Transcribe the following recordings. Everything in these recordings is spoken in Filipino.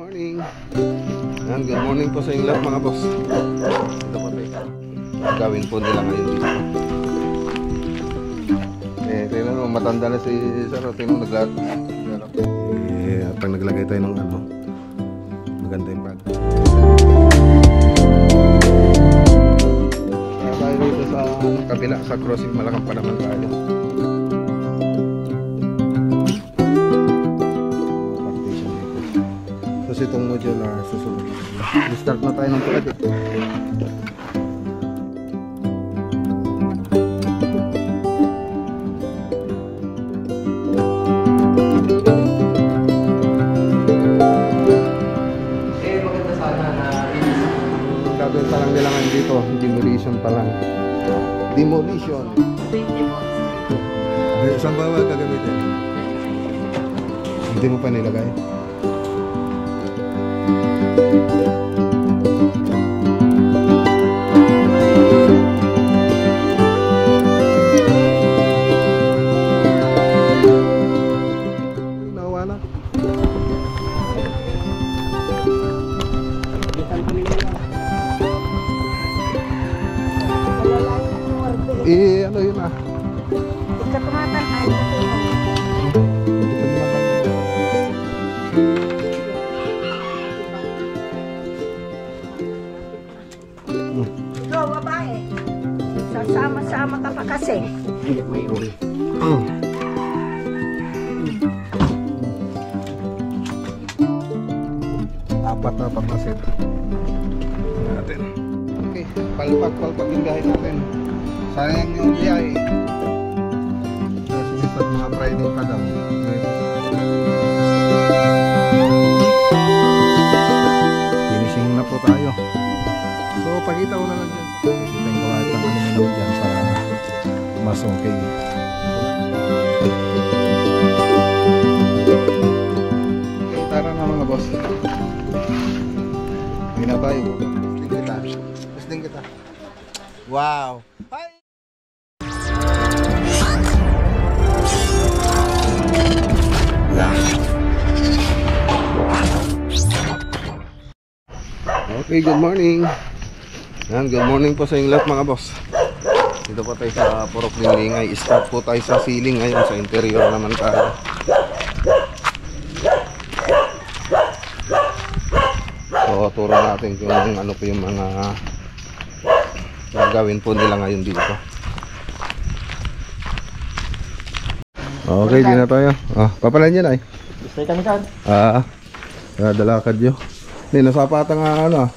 morning. And good morning po sa inyong lahat mga boss. Ito po tayo. Gawin po nila ngayon dito. Tingnan mo, matanda na si Sir. Tingnan mo, naglahat. At pag naglagay tayo ng ano, maganda yung bag. Tayo dito sa kabila, sa crossing Malakang pa naman tayo. Tapos itong modular susunod. Start na tayo ng project. Maganda sana na gagawin pa lang nila ngayon dito. Demolition pa lang. Demolition. Saan ba gagamitin? Hindi mo pa nilagay? Ano yun ah? Katumatan ay ikaw, babae. Sasama-sama ka pa kasi. Apat na pagmasit natin. Okay, palpag yung gahe natin. Sayang yung biyahe. Sisipad mga Friday pa daw. Finishing na po tayo. So pakita ko na lang dyan. Kita yung gawa ng aluminum dyan para mas okay. Okay, tara na mga boss. Hindi na tayo. Testing kita. Wow! Hi! Okay, good morning. Yan, good morning po sa inyong lahat mga boss. Dito po tayo sa Purok Lingay. Start po tayo sa ceiling ngayon. Sa interior naman tayo. So, turo natin kung ano po yung mga gagawin po nila ngayon dito. Okay, di na tayo. Papalan dyan ay. gusto kami saan? Dalakad yun. Hindi, nasapata nga ano ah.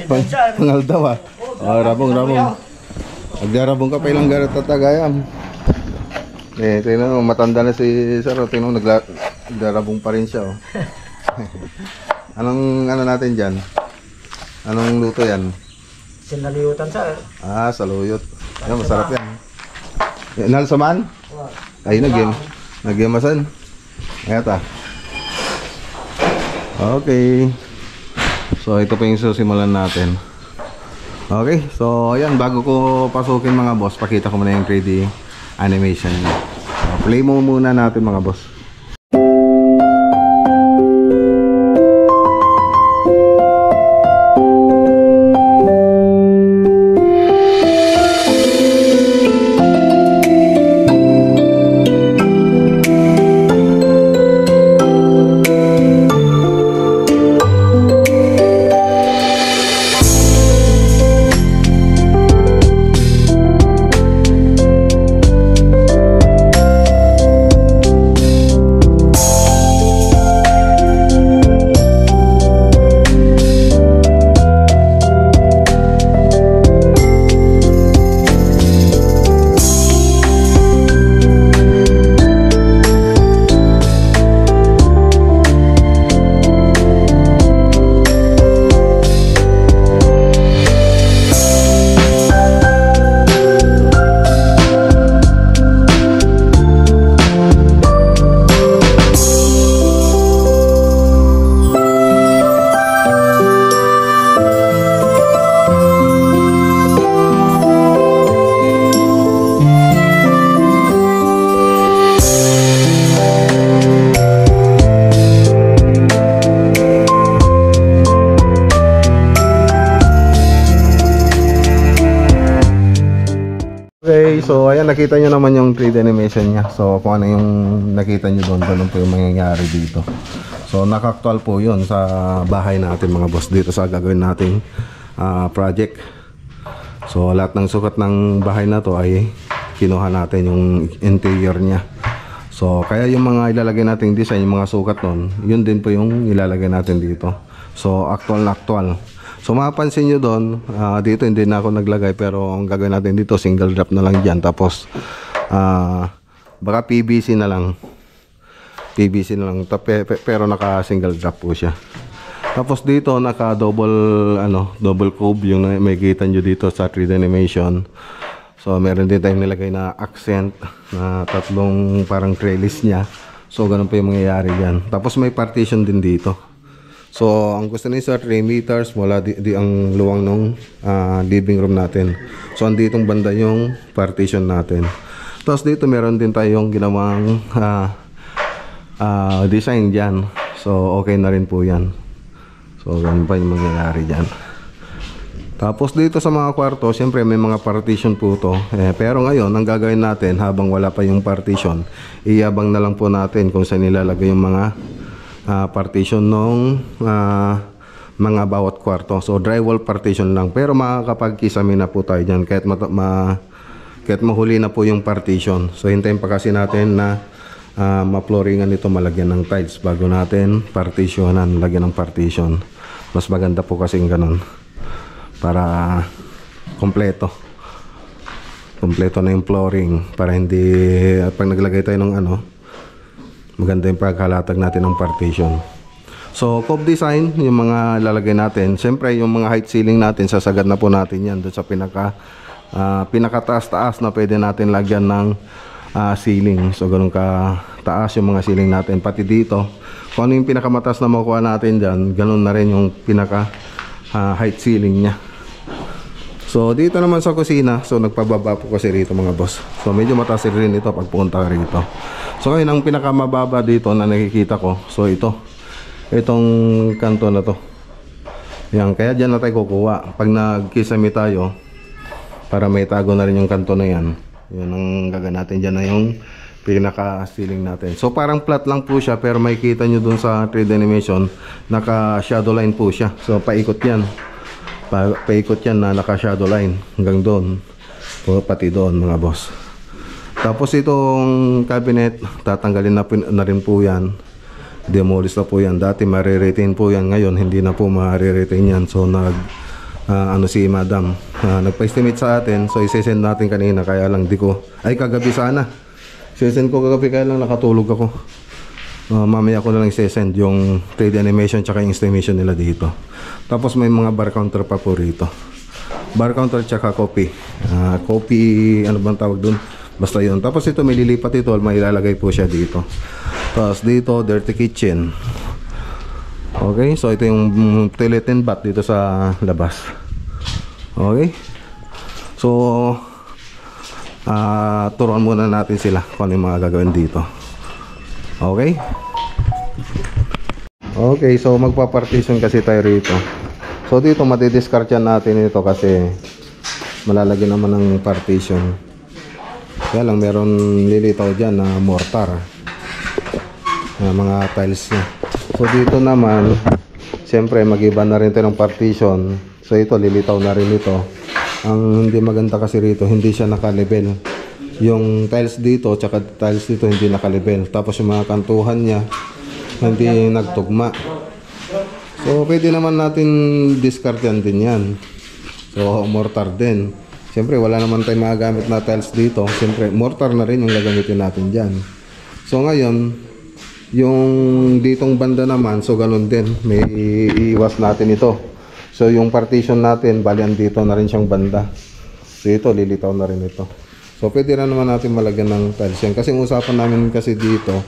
Pangaldaw ah. Rabong. Nagdarabong ka pa ilang garat at tagayam. Tingnan mo, matanda na si Sir. Tingnan mo, nagdarabong pa rin siya oh. Anong ano natin dyan? Anong luto yan? Sinaliyutan sir. Saluyot. Yan, masarap yan. Nalsaman? Ay, nagyamasan. Ayata. Okay. So, ito pa yung susimulan natin. Okay. So, ayan. Bago ko pasukin mga boss, pakita ko muna yung 3D animation niya. So, play mo muna natin mga boss. so ayan, nakita nyo naman yung 3D animation niya. So kung ano yung nakita nyo doon, ganun po yung mangyayari dito. So naka-actual po yun sa bahay natin mga boss, dito sa gagawin nating project. So lahat ng sukat ng bahay na to ay kinuha natin yung interior niya. So kaya yung mga ilalagay nating design, yung mga sukat nun, yun din po yung ilalagay natin dito. So actual na actual. So mapapansin nyo doon, dito hindi na ako naglagay, pero ang gagawin natin dito, single drop na lang dyan. Tapos baka PVC na lang. PVC na lang, pero naka single drop po siya. Tapos dito naka double cove yung may kita nyo dito sa 3D animation. So meron din tayong nilagay na accent na tatlong parang trellis niya. So ganun pa yung mangyayari dyan. Tapos may partition din dito. So ang gusto nila sa 3 meters mula di ang luwang ng living room natin. So anditong banda yung partition natin. Tapos dito meron din tayong ginawang design dyan. So okay na rin po yan. So ganun pa yung mangyayari dyan. Tapos dito sa mga kwarto, siyempre may mga partition po to. Pero ngayon, ang gagawin natin habang wala pa yung partition, iyabang na lang po natin kung saan nilalagay yung mga partition ng mga bawat kwarto. So drywall partition lang. Pero makakapagkisami na po tayo dyan kahit mahuli na po yung partition. So hintayin pa kasi natin na ma-flooringan ito, malagyan ng tiles bago natin partitionan, lagyan ng partition. Mas maganda po kasing ganun para kompleto na yung flooring, para hindi pag naglagay tayo ng maganda yung paghalatag natin ng partition. So cove design yung mga lalagay natin. Siyempre yung mga height ceiling natin, sasagad na po natin yan doon sa pinakataas-taas na pwede natin lagyan ng ceiling. So ganun ka taas yung mga ceiling natin. Pati dito, kung ano yung pinakamataas na makuha natin dyan, ganun na rin yung pinaka height ceiling nya. So dito naman sa kusina, so nagpababa po kasi rito mga boss. So medyo mataas rin ito pag punta rito. So ngayon ang pinakamababa dito na nakikita ko, so itong kanto na to. Yan, kaya dyan na tayo kukuha. Pag nagkisami tayo, para may tago na rin yung kanto na yan. Yan ang gagawin natin, dyan na yung pinaka ceiling natin. So parang flat lang po siya, pero makikita nyo dun sa 3D animation, naka shadow line po siya. So paikot yan. Paikot yan na naka shadow line hanggang doon, pati doon mga boss. Tapos itong cabinet, tatanggalin na rin po yan, demolish na po yan. Dati mariretain po yan, ngayon hindi na po mariretain yan. So si madam nagpa-estimate sa atin, so isesend natin kanina, kaya lang kagabi sana isesend ko kagabi, kaya lang nakatulog ako. Mamaya ko na lang isesend yung 3D animation tsaka yung estimation nila dito. Tapos may mga bar counter pa po rito, bar counter tsaka coffee, ano bang tawag dun, basta yun. Tapos ito may lilipat ito, may ilalagay po siya dito. Tapos dito dirty kitchen. Okay, so ito yung toilet and bath dito sa labas. Okay, so turuan muna natin sila kung ano yung mga gagawin dito. Okay. Okay, so magpa-partition kasi tayo rito. So dito madi-discard yan natin ito kasi malalagyan naman ng partition. Kaya lang meron lilitaw dyan na mortar, mga tiles niya. So dito naman, siyempre mag-iba na rin tayo ng partition. So ito lilitaw na rin ito. Ang hindi maganda kasi rito, hindi siya naka-level. Yung tiles dito tsaka tiles dito hindi naka-level. Tapos yung mga kantuhan niya hindi nagtugma. So pwede naman natin discard yan din yan. So mortar din. Siyempre wala naman tayong magagamit na tiles dito. Siyempre mortar na rin yung gagamitin natin dyan. So ngayon, yung ditong banda naman, so ganun din, may iiwas natin ito. So yung partition natin, bali andito na rin siyang banda. So ito lilitaw na rin ito. So pwede na naman natin malagyan ng tiles yan. Kasi usapan namin kasi dito,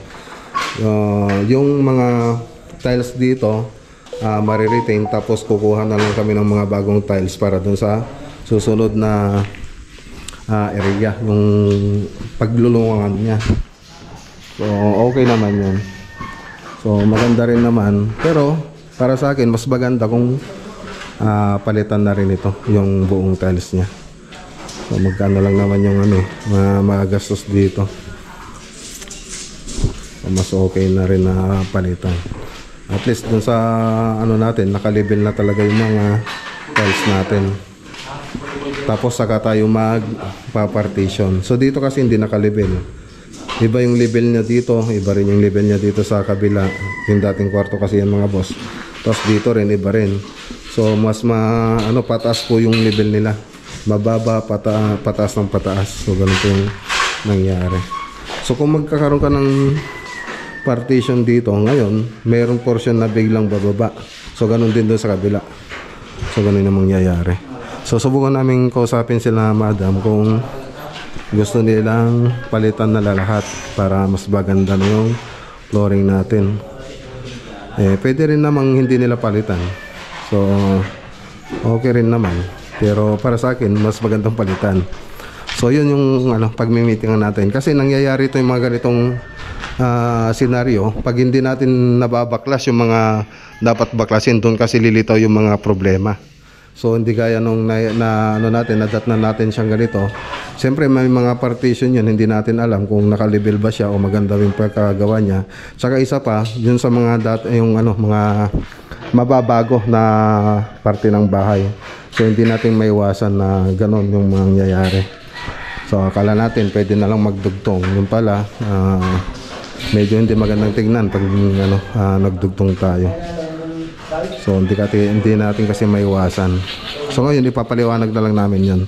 yung mga tiles dito mariretain, tapos kukuha na lang kami ng mga bagong tiles para dun sa susunod na area, yung paglulungan niya. So okay naman yun. So maganda rin naman, pero para sa akin mas maganda kung palitan na rin ito, yung buong tiles niya. So magkano lang naman yung ano magastos dito. So, mas okay na rin na palitan. At least dun sa ano natin, naka-level na talaga yung mga tiles natin. Tapos saka tayo magpa-partition. So dito kasi hindi naka-level. Iba yung level niya dito, iba rin yung level niya dito sa kabila. Yung dating kwarto kasi yan mga boss. Tapos dito rin iba rin. So mas pataas po yung level nila. Mababa, pataas ng pataas. So ganun po yung nangyari. So kung magkakaroon ka ng partition dito ngayon, mayroong portion na biglang bababa. So ganun din doon sa kabila. So ganun yung mangyayari. So subukan namin kausapin sila madam kung gusto nilang palitan na lahat para mas maganda na yung flooring natin. Pwede rin namang hindi nila palitan. So okay rin naman. Pero para sa akin mas magandang palitan. So yun yung pagmi-meetingan natin. Kasi nangyayari ito yung mga ganitong senaryo, pag hindi natin nababaklas yung mga dapat baklasin, doon kasi lilitaw yung mga problema. So hindi kaya nung nadatnan natin siyang ganito. Siyempre may mga partition yun, hindi natin alam kung naka-level ba siya o maganda yung pagkagawa niya. Saka isa pa, yun sa mga mga mababago na parte ng bahay. So hindi natin maiwasan na ganon yung mangyayari. So akala natin pwede na lang magdugtong. Yung pala medyo hindi magandang tignan pag nagdugtong tayo. So hindi natin kasi maiwasan. So ngayon ipapaliwanag na lang namin yun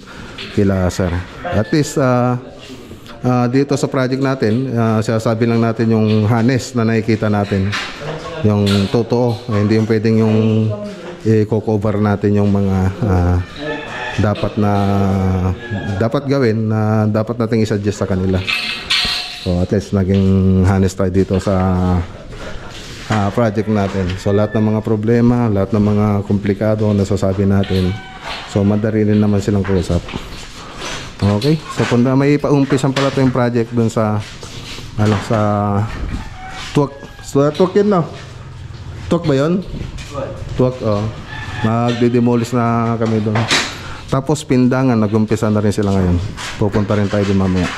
kila sir. At least dito sa project natin, sinasabi lang natin yung harness na nakikita natin, yung totoo. Hindi yung pwedeng yung i-cover natin yung mga dapat gawin na dapat nating i-suggest sa kanila. So at least naging honest tayo dito sa project natin. So lahat ng mga problema, lahat ng mga komplikado na nasasabi natin, so madali rin naman silang kausap. Okay, so kung may paumpisan pala ito yung project dun sa sa Tuwak. So Tuwak yun, no? Tuwak ba yun? Tuwak, magdidemolish na kami doon. Tapos Pindangan, nag-umpisa na rin sila ngayon. Pupunta rin tayo din mamaya.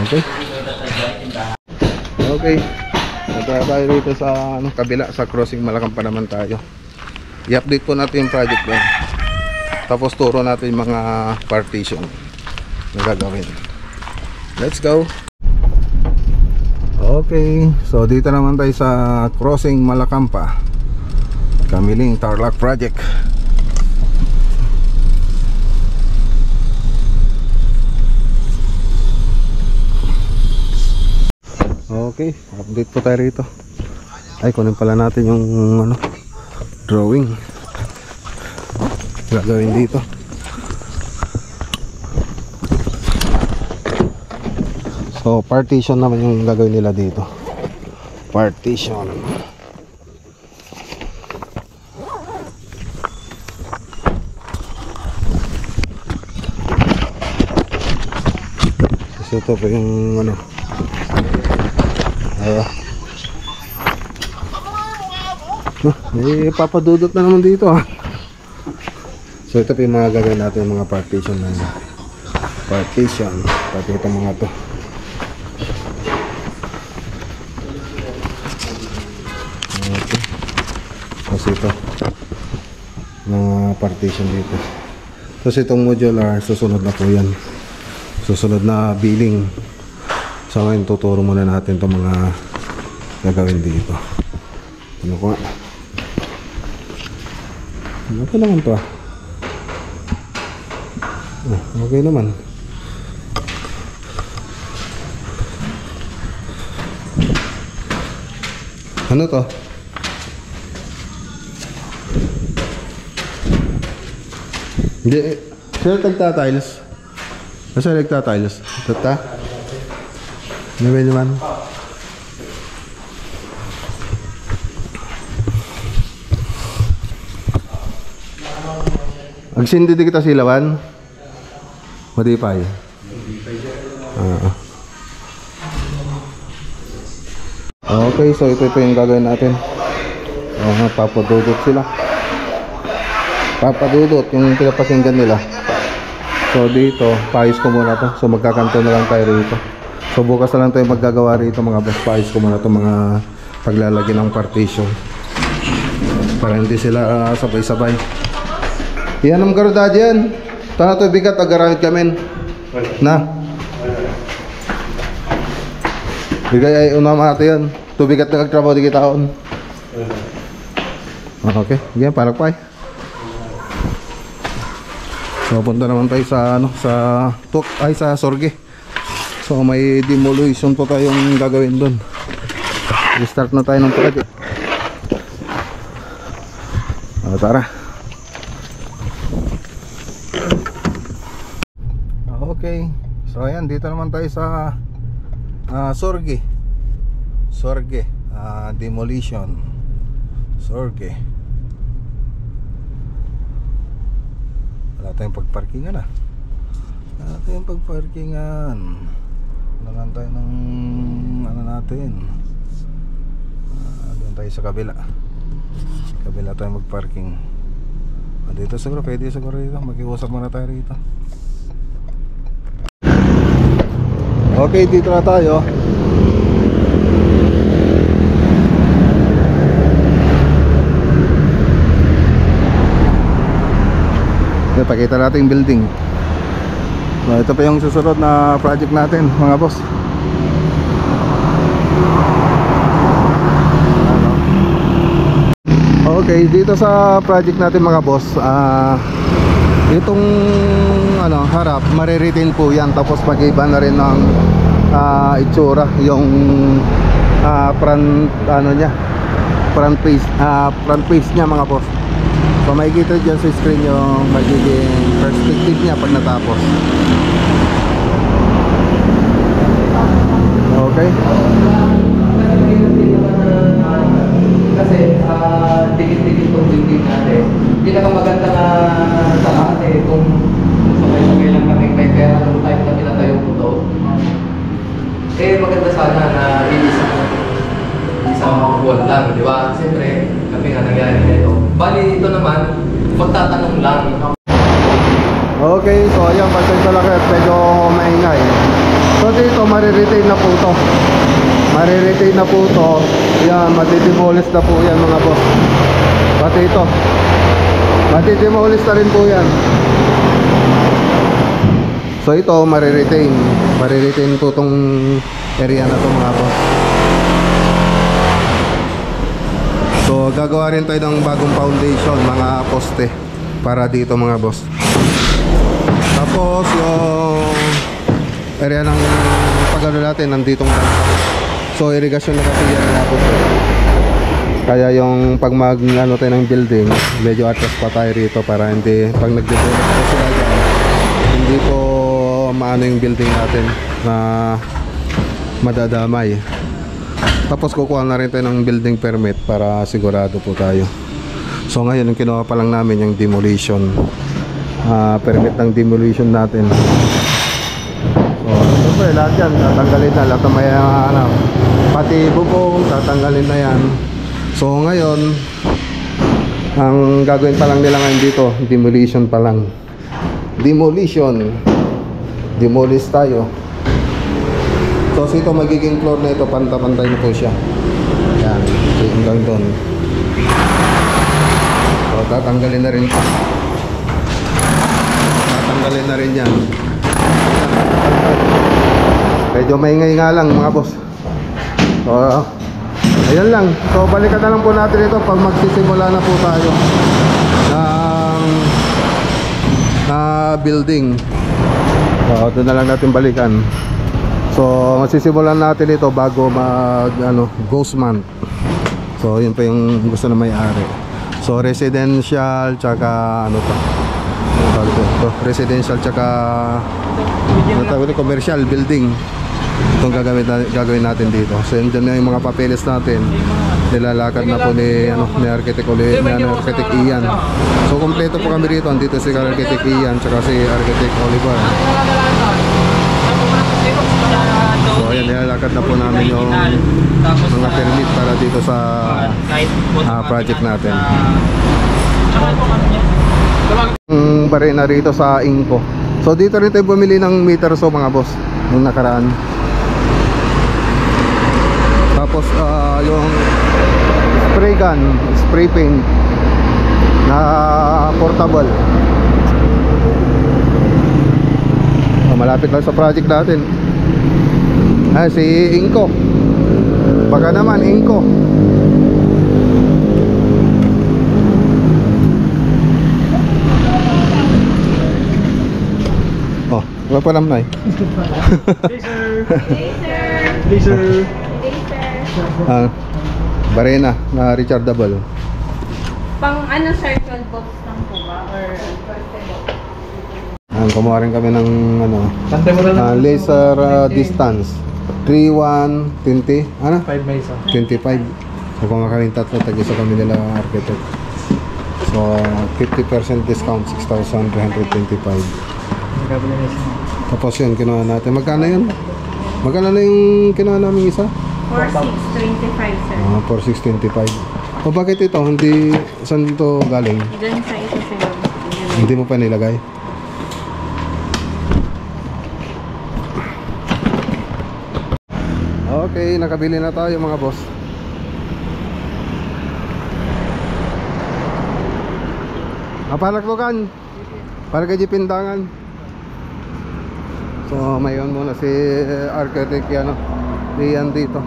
Okay. Okay. Tayo rito sa kabila, sa crossing Malakampa naman tayo. I-update po natin yung project doon. Tapos turo natin yung mga partition na gagawin. Let's go. Okay, so dito naman tayo sa crossing Malakampa, Kamiling Tarlac Project. Okay, update po tayo rito. Ay, kunin pala natin yung drawing gagawin dito. So partition naman yung gagawin nila dito. Partition. So ito po yung papadudot na naman dito So ito po yung mga gagawin natin, mga partition na partition, pati itong mga to. Okay. Tapos ito mga partition dito. Tapos itong modular, susunod na po yan, susunod na billing. So ngayon tuturo muna natin itong mga gagawin dito. Ano ko nga, okay naman to okay naman. Ano to? Hindi, sino nagtatiles? Sino nagtatiles? Tata? Ano ba naman? Agsindi di kita silawan? Modify. Okay, so ito po yung gagawin natin. Papadudot sila. Papadudot yung pinapakinggan nila. So dito, paayos ko muna to. So magkakanto na lang tayo rito. So bukas na lang tayo maggagawa rito mga boss. Paayos ko muna to mga paglalagay ng partition. Para hindi sila sabay-sabay. Yan ang garda dyan. Tana to bigat, agaramit kami. Na. Bigay ay unang ate yan. Tubigat na kagtrabaho di kita on. Okay, yan palakpay. So punta naman tayo sa sa Sorge. So may demolition po tayong gagawin doon. I-start na tayo ng project. Tara. Okay. So ayan, dito naman tayo sa Sorge. Demolition. Sorge. Wala tayong pagparkingan ah. Wala tayong pagparkingan. Naman tayo ng ano natin. Doon tayo sa kabila. Kabila tayo magparking. Dito siguro, pwede siguro dito. Mag-iusap muna tayo rito. Okay, dito na tayo. Pakita natin yung building. So, ito pa yung susunod na project natin mga boss. Okay, dito sa project natin mga boss, itong harap mariretain po yan. Tapos mag-iba na rin ng itsura yung front face nya mga boss. So makikita dyan sa screen yung magiging perspective niya pag natapos. Okay. Kasi dikit-dikit itong building natin. Pinakamaganda na sa atin kung sabay-sabay lang kami may pera nung time na pinatayo ko to. Maganda sana na isang wall lang, di ba? Siyempre, kami nga nangyari nito. Bali ito naman, magtatanong lang. Okay, so ayan, pasensya lang kayo, medyo maingay. So dito, mariretain na po ito. Mariretain na po ito. Yan, matidemolish na po yan mga boss. Pati ito, matidemolish na rin po yan. So ito, mariretain. Mariretain po itong area na ito mga boss. So gagawa rin tayo ng bagong foundation, mga poste para dito mga boss. Tapos yung area ng pagano natin nandito ng so irrigation na kasi yan nga po. Kaya yung pag tayo ng building, medyo atras pa tayo rito para hindi pag nagde-develop po sila dyan, hindi po maano yung building natin na madadamay. Tapos kukuha na rin tayo ng building permit para sigurado po tayo. So ngayon yung kinuha pa lang namin yung demolition permit ng demolition natin. So siyempre lahat yan tatanggalin na, lahat na may pati bubong tatanggalin na yan. So ngayon ang gagawin pa lang nila ngayon dito, demolition pa lang. Demolish tayo. So ito magiging floor na ito, pantay na po siya. Yan, hanggang doon. So tatanggalin na rin ito. Tatanggalin na rin yan. Medyo maingay nga lang mga boss. So ayan lang. So balikan na lang po natin ito pag magsisimula na po tayo ng building. So doon na lang natin balikan. So masisimulan natin ito bago ghost month. So yun pa yung gusto na may-ari. So residential tsaka residential tsaka commercial building. Itong gagawin natin dito. So yun dyan na yung mga papeles natin. Nilalakad na po ni Architect Ian. So kompleto po kami rito. Andito si Architect Ian tsaka si Architect Oliver. So ayan, nilalakad na po namin yung mga permit para dito sa project natin. Bari na rito sa Inco. So dito rin tayo bumili ng meter so mga boss nung nakaraan. Tapos yung spray gun, spray paint na portable. Malapit lang sa project natin. Si Inko. Baka naman Inko. Oh, wala pa naman Laser. Barena na rechargeable. Pang ano, circle box lang po ba? Or Kumuha rin kami ng ano, Tantay mo na lang. laser distance 3120 ano? 5 may isa. 25. So kung kakaling tatlo, tag-isa kami nila architect. So 50% discount, 6,325. Nagkabili na isa. Tapos yun, kinuha natin. Magkano yun? Magkano na yung kinuha namin isa? 4625, sir. 4625. O bakit ito? Hindi, saan ito galing? Diyan sa isa, sir. Hindi mo pa nilagay? Okay, nakabili na tayo mga boss. Palaklokan para kay Pindangan. So mayon muna si architect yan, Rian dito.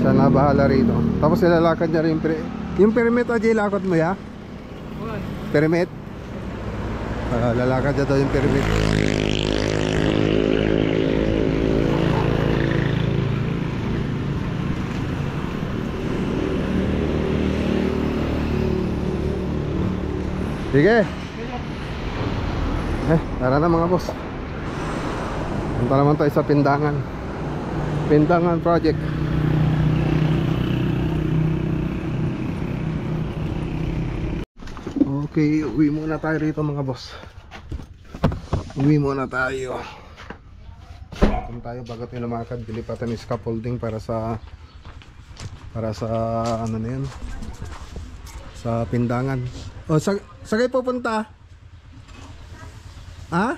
Siya na bahala rito. Tapos ilalakad niya rin yung permit Ajay, lakad mo ya? Permit? Lalakad niya daw yung permit. Sige. Tara na mga boss. Punta naman tayo sa Pindangan. Pindangan project. Okay, uwi muna tayo rito mga boss. Uwi muna tayo. Kung tayo bago tayo lumakad, bili pa tayo ng scaffolding para sa ano na yun, sa Pindangan. O, sagay pupunta? Ha?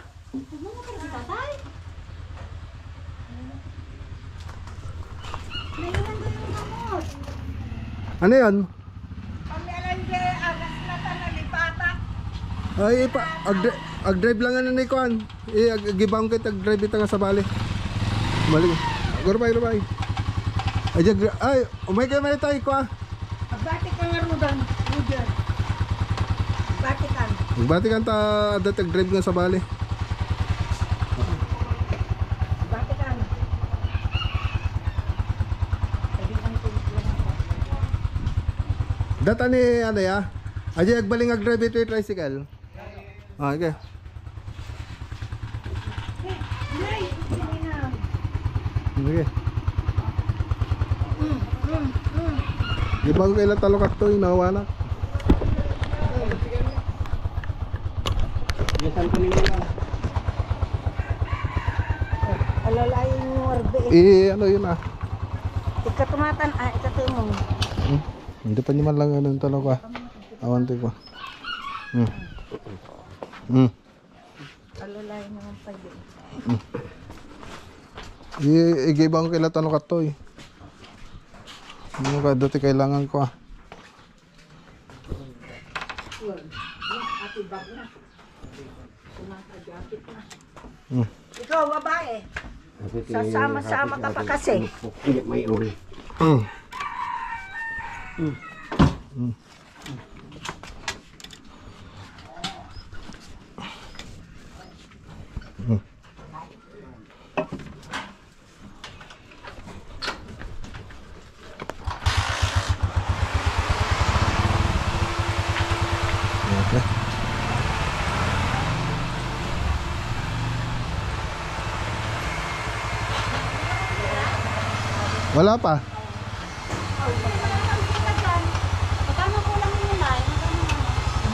Ano yun? Ay, ag-drive lang ano ni Kuan. Ag-gibang kita, ag-drive ita nga sa bali. Bali. Gurbay. Ay, umay kayo may tayo ko ah. Bakit ka nga Rudan? Rudan. Bakit ka? Batikan ta adat ag-drive nga sa bali. Bakit ka? Data ni ano ya? Ajay agbaling ag-drive ito yung tricycle. Okay. Okay. Di bago kailan talokat to yung nawala. Alalayin mo orbe. Ano yun ah? Ikatumatan, ikatumong. Hindi pa naman lang ano yung talok ah. Awante ko. Alalayin naman pa yun. Igibang kailan talokat to eh. Ano ka dati kailangan ko ah. Ikaw, babae. Sasama-sama ka pa kasi. Okay. Wala pa.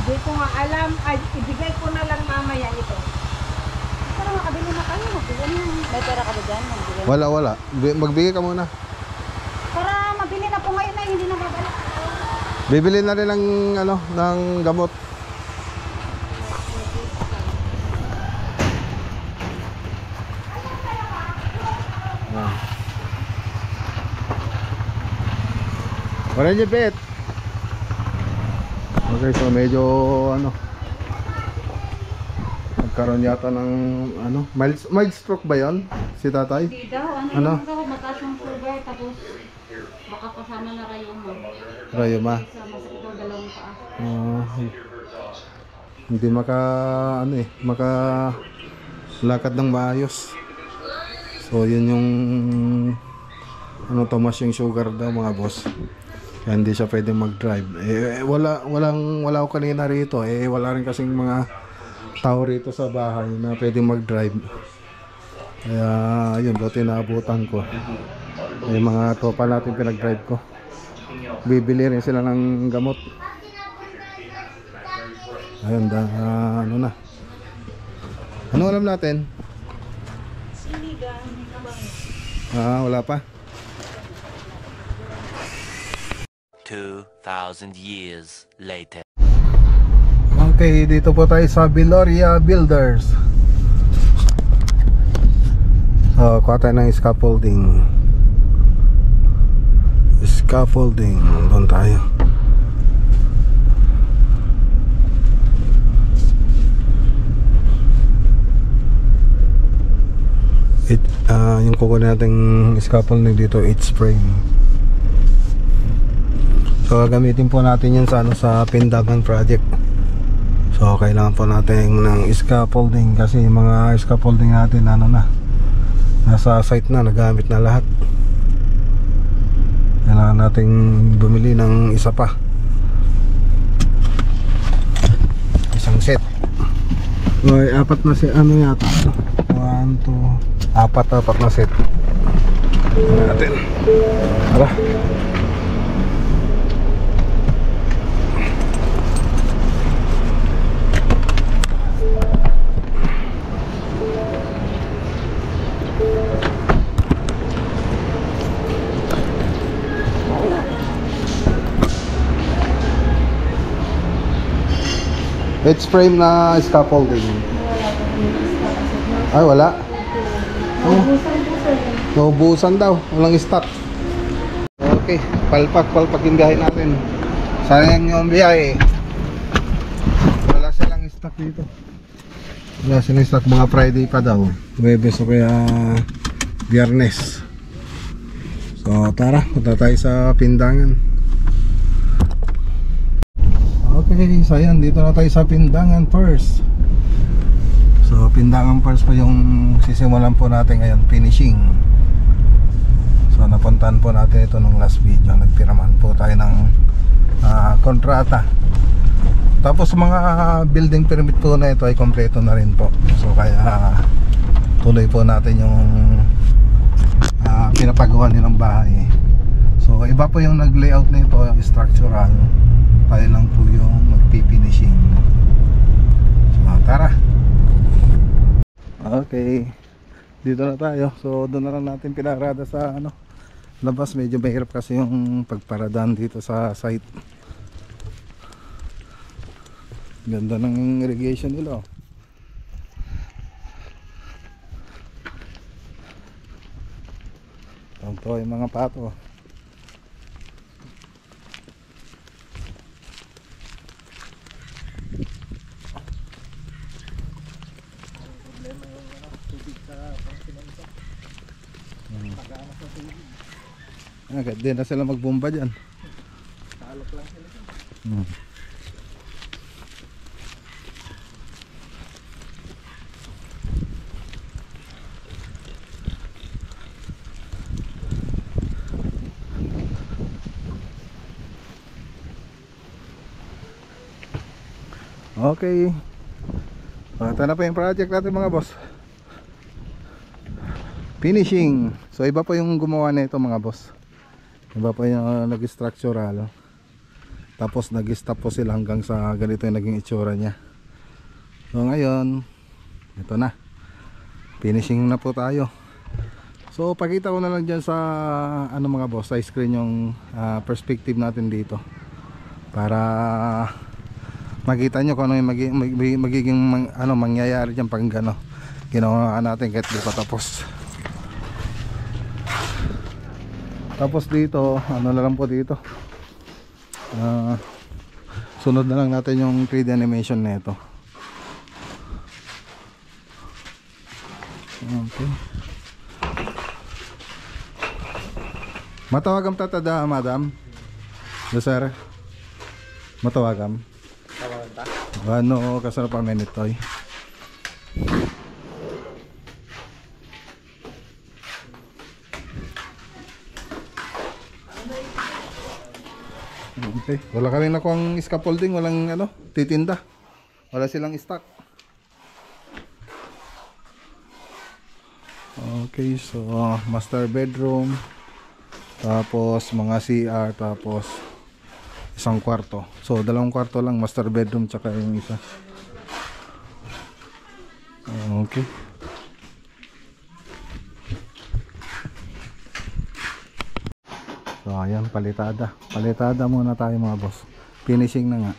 Hindi ko nga alam. Ay, ibigay ko na lang mamaya ito. Pero makabili na kayo. Magbigay na. May pera ka ba dyan? Magbigay. Wala. Magbigay ka muna. Para mabili na po ngayon na hindi na babalik. Bibili na rin ng ano, ng gamot. Wala niya bet. Okay, so medyo ano, nagkaroon yata ng ano, mild stroke ba yon si tatay? Hindi daw, Ano? daw, mataas yung sugar, tapos baka kasama na rayuma. Rayuma. Sa masakit daw dalawang paa. Hindi maka ano maka lakad ng maayos. So yun yung ano, tumas yung sugar daw mga boss. Kaya hindi siya pwedeng mag-drive. Wala ako kanina rito. Wala rin kasing mga tao rito sa bahay na pwedeng mag-drive. Kaya yun, buti naabutan ko. Yung mga tropa natin pinag-drive ko. Bibili rin sila ng gamot. Ayun, ano na. Ano alam natin? Sinigang, Wala pa. 2,000 years later. Okay, dito po tayo sa Viloria Builders. So, kuha tayo ng scaffolding. Scaffolding, doon tayo. Yung kukunin nating scaffolding dito, 8 frame. So gamitin po natin yun sa ano, sa Pindagan project. So kailangan po natin ng scaffolding kasi yung mga scaffolding natin ano na, nasa site na, nagamit na lahat. Kailangan nating bumili ng isa pa, isang set. Okay, apat na set ano yata, 1, 2, apat na set natin. Tara. It's frame na scaffolding. Ay, wala. Naubusan daw. Walang stock. Okay, palpak yung biyahe natin. Sayang yung biyahe. Wala silang stock dito. Wala silang stock, mga Friday pa daw. Huwebes o kaya Biyernes. So tara, punta tayo sa Pindangan. Okay, so ayan, dito na tayo sa Pindangan first. So Pindangan first po yung sisimulan po natin ngayon, finishing. So napuntahan po natin ito nung last video. Nagpiraman po tayo ng kontrata. Tapos mga building permit po na ito ay kompleto na rin po. So kaya tuloy po natin yung pinapagawa nilang bahay. So iba po yung nag-layout na ito, structural. Tayo lang po yung magpifinishing. So tara. Okay, dito na tayo. So doon na lang natin pinarada sa ano, labas. Medyo mahirap kasi yung pagparadaan dito sa site. Ganda ng irrigation nila, oh. Ito yung mga pato. Agad din na sila magbomba dyan. Talok lang sila. Okay. Ito na po yung project natin mga boss. Finishing. So iba po yung gumawa nito mga boss. Iba po yung nag-structural. Tapos nag-stop po sila hanggang sa ganito yung naging itsura niya. So ngayon, ito na. Finishing na po tayo. So pakita ko na lang dyan sa ano mga boss, sa screen yung perspective natin dito. Para makita nyo kung ano yung magiging mangyayari dyan pag ginawa natin kahit di pa tapos. Tapos dito, ano na lang po dito, Sunod na lang natin yung 3D animation nito. Okay. Matawagam tatada, madam. Sir. Matawagam. Tawagan ta? Ano, kasarap pa minitoy. Okay. Wala kami nakuha scaffolding, walang ano, titinda. Wala silang stock. Okay, so master bedroom, tapos mga CR, tapos isang kwarto. So dalawang kwarto lang, master bedroom tsaka yung isa. Okay. So ayan, palitada. Palitada muna tayo mga boss. Finishing na nga.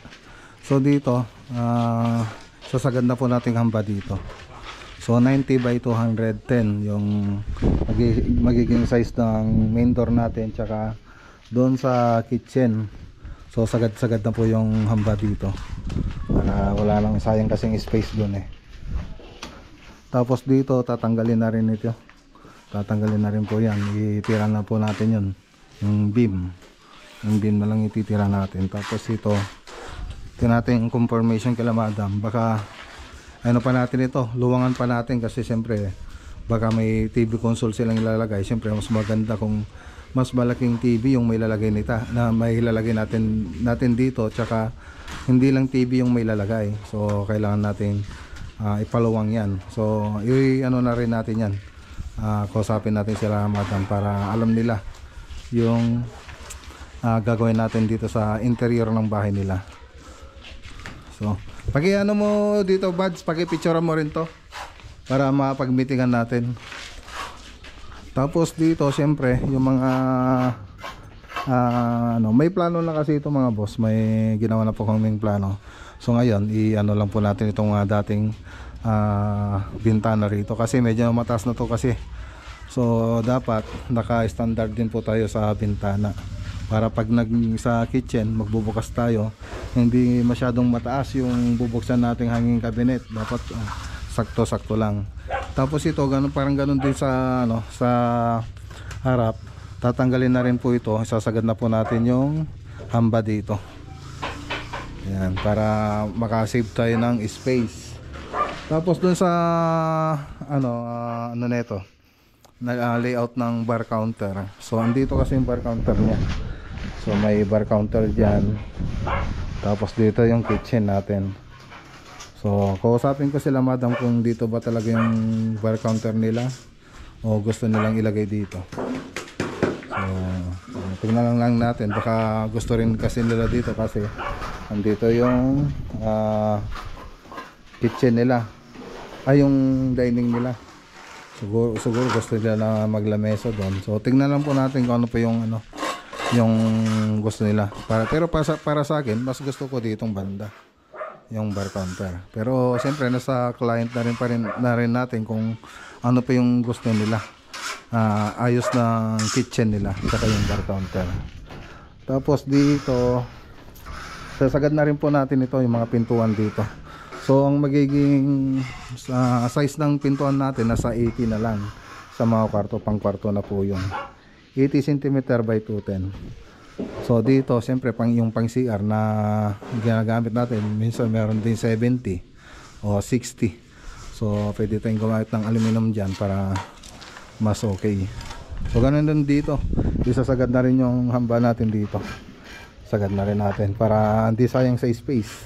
So dito, sasagad na po nating hamba dito. So 90 by 210 yung magiging size ng main door natin, tsaka doon sa kitchen. So sagad-sagad na po yung hamba dito. Para wala lang, sayang kasing space doon eh. Tapos dito tatanggalin na rin ito. Tatanggalin na rin po yan. Itira na po natin yun. Yung beam. Yung beam na lang ititira natin. Tapos ito, ito natin yung confirmation kila madam. Baka ano pa natin ito, luwangan pa natin kasi siyempre baka may TV console silang ilalagay. Siyempre mas maganda kung mas malaking TV yung may lalagay nita, na may ilalagay natin dito, tsaka hindi lang TV yung may lalagay. So kailangan natin ipaluwang yan. So ano na rin natin yan, kausapin natin sila madam para alam nila yung gagawin natin dito sa interior ng bahay nila. So ano mo dito buds, picture mo rin to para mapag-meetingan natin. Tapos dito siyempre yung mga may plano na kasi ito mga boss, may ginawa na po kaming plano. So ngayon i-ano lang po natin itong dating bintana rito kasi medyo mataas na to kasi. So dapat naka-standard din po tayo sa bintana para pag sa kitchen magbubukas tayo, hindi masyadong mataas yung bubuksan nating hanging cabinet. Dapat sakto-sakto lang. Tapos ito parang ganun din sa sa harap. Tatanggalin na rin po ito. Sasagad na po natin yung hamba dito. Yan, para makasave tayo ng space. Tapos dun sa neto, layout ng bar counter. So andito kasi yung bar counter niya. So may bar counter dyan. Tapos dito yung kitchen natin. So kausapin ko sila madam kung dito ba talaga yung bar counter nila o gusto nilang ilagay dito. So tignan lang natin, baka gusto rin kasi nila dito kasi andito yung kitchen nila, yung dining nila. Siguro gusto nila na maglamesa doon. So tingnan lang po natin kung ano pa yung yung gusto nila. Pero para sa akin, mas gusto ko ditong banda, yung bar counter. Pero siyempre nasa client na rin natin kung ano pa yung gusto nila. Ayos ng kitchen nila saka yung bar counter. Tapos dito sasagad na rin po natin ito, yung mga pintuan dito. So ang magiging size ng pintuan natin nasa 80 na lang sa mga kwarto, pang kwarto na po yun. 80 cm by 210. So dito siyempre yung pang CR na ginagamit natin, minsan meron din 70 o 60. So pwede tayong gumamit ng aluminum dyan para mas okay. So ganun din dito, isasagad na rin yung hamba natin dito. Sagad na rin natin para hindi sayang sa space,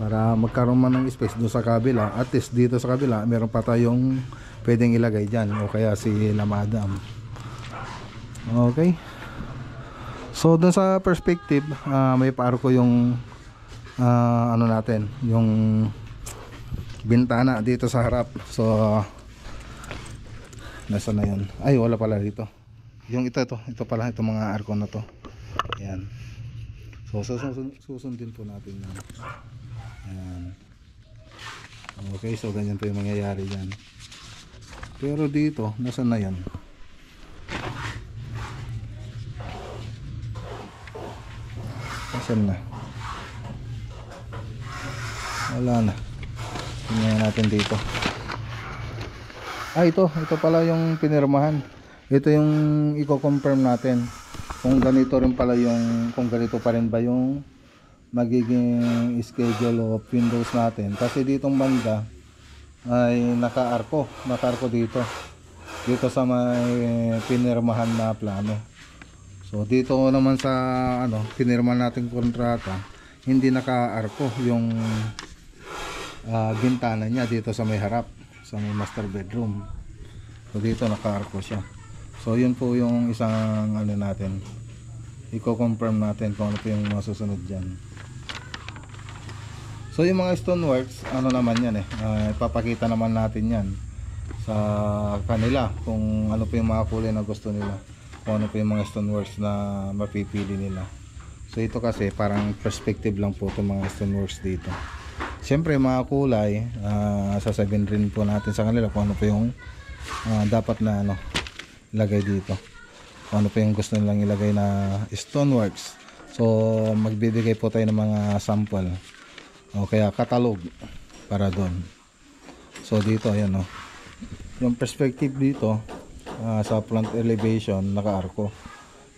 para magkaroon man ng space doon sa kabila. At least dito sa kabila meron pa tayong pwedeng ilagay dyan, o kaya si la madam. Okay, so doon sa perspective, may paarko yung natin, yung bintana dito sa harap. So nasa na yun? Ay wala pala dito. Yung ito pala, itong mga arko na to. Ayan. So susundin po natin yan. Ayan. Okay, so ganyan po yung mangyayari dyan. Pero dito, nasaan na yan? Saan na? Wala na. Tingnan natin dito. Ito pala yung pinirmahan. Ito yung i-confirm natin kung ganito rin pala yung, kung ganito pa rin ba yung magiging schedule of windows natin. Kasi ditong banda ay naka-arko dito sa may pinirmahan na plano. So dito naman sa pinirma natin kontrata, hindi naka-arko yung bintana niya dito sa may harap, sa may master bedroom. So dito naka-arko siya. So yun po yung isang natin, i-confirm natin kung ano po yung masusunod dyan. So yung mga stoneworks, naman yan ipapakita naman natin yan sa kanila kung ano po yung mga kulay na gusto nila, kung ano po yung mga stoneworks na mapipili nila. So ito kasi parang perspective lang po itong mga stoneworks dito. Siyempre mga kulay, sasabihin rin po natin sa kanila kung ano po yung dapat na ilagay dito, kung ano po yung gusto nilang ilagay na stoneworks. So magbibigay po tayo ng mga sample o kaya catalog para doon. So dito ayan yung perspective dito sa front elevation naka-arko,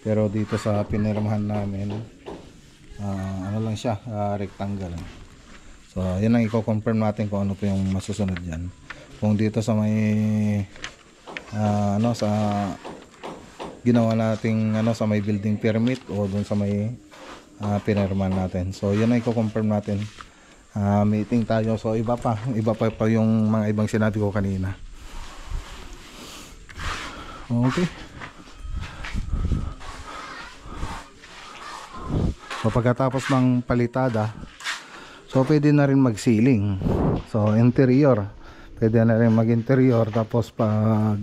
pero dito sa pinirmahan namin lang siya, rectangle. So yan ang i-confirm natin kung ano po yung masusunod dyan, kung dito sa may sa ginawa nating sa may building permit o doon sa may pinirmahan natin. So yan ang i-confirm natin. Meeting tayo. So iba pa yung mga ibang sinabi ko kanina. Okay. So pagkatapos ng palitada, so pwede na rin mag-ceiling. So interior, pwede na rin mag-interior. Tapos pag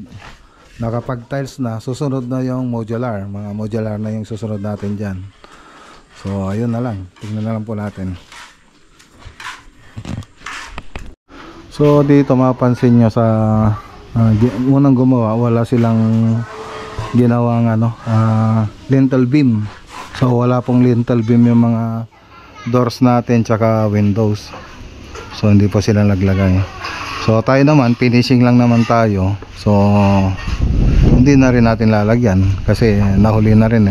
nakapag-tiles na, susunod na yung modular. Mga modular na yung susunod natin dyan. So ayun na lang, tingnan na lang po natin. So dito mapapansin nyo sa unang gumawa, wala silang ginawang lintel beam. So wala pong lintel beam yung mga doors natin tsaka windows. So hindi po sila naglagay. So tayo naman, finishing lang naman tayo. So hindi na rin natin lalagyan kasi nahuli na rin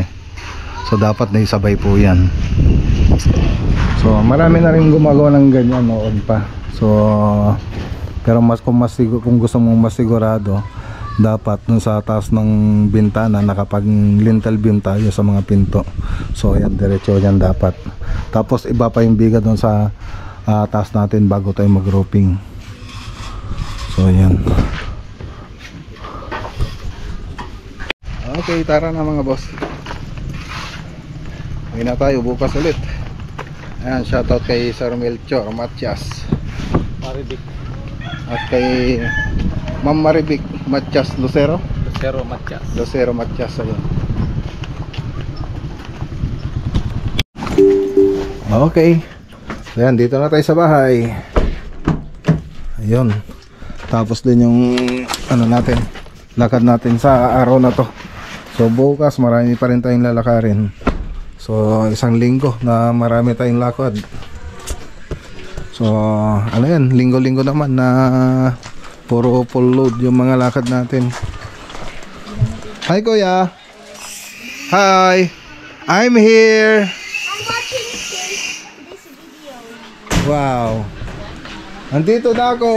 So dapat na isabay po yan. So marami na rin gumagawa ng ganyan noon pa. So pero kung gusto mong masigurado, dapat dun sa taas ng bintana nakapag lintel beam tayo sa mga pinto. So yan, diretso yan dapat. Tapos iba pa yung biga dun sa taas natin bago tayo mag-roofing. So yan. Okay, tara na mga boss. Uwi na tayo bukas ulit. Ayan, shoutout kay Sir Melchor Matias Maribik. at kay Ma'am Maribik Matias Lucero Matias, ayun. Okay, so yan, dito na tayo sa bahay. Ayun, tapos din yung natin, lakad natin sa araw na to. So bukas marami pa rin tayong lalakarin. So isang linggo na marami tayong lakad. So yan, linggo-linggo naman na puro full load yung mga lakad natin. Hi kuya. Hi, I'm here. I'm watching this video. Wow, andito na ako.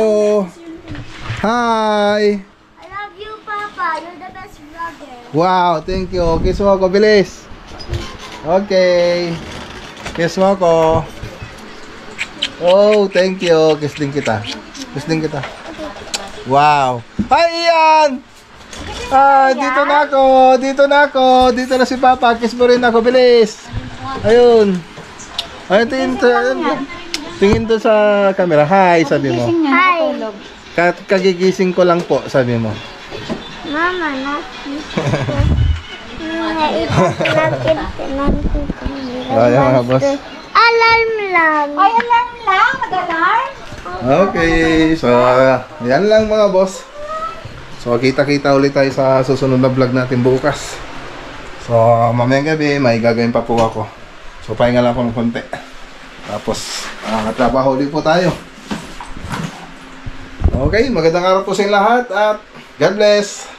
Hi. I love you, Papa. You're the best vlogger. Wow, thank you. Kiss mo ako, bilis. Okay, kiss mo ako. Oh, thank you. Kiss din kita. Wow. Hi, Ian. Dito na ako. Dito na si Papa. Kiss mo rin ako, bilis. Ayun. Ayun, tingin to sa camera. Hi, sabi mo. Hi. Kagigising ko lang po, sabi mo. Mama, Ayan mga boss. Alarm lang. Ay, alarm lang? Mag-alarm? Okay, so yan lang mga boss. So kita-kita ulit tayo sa susunod na vlog natin bukas. So mamayang gabi may gagawin pa po ako. So So pahinga lang po ng konti. Tapos trabaho ulit po tayo. Okay, magandang araw po sa inyo lahat at God bless.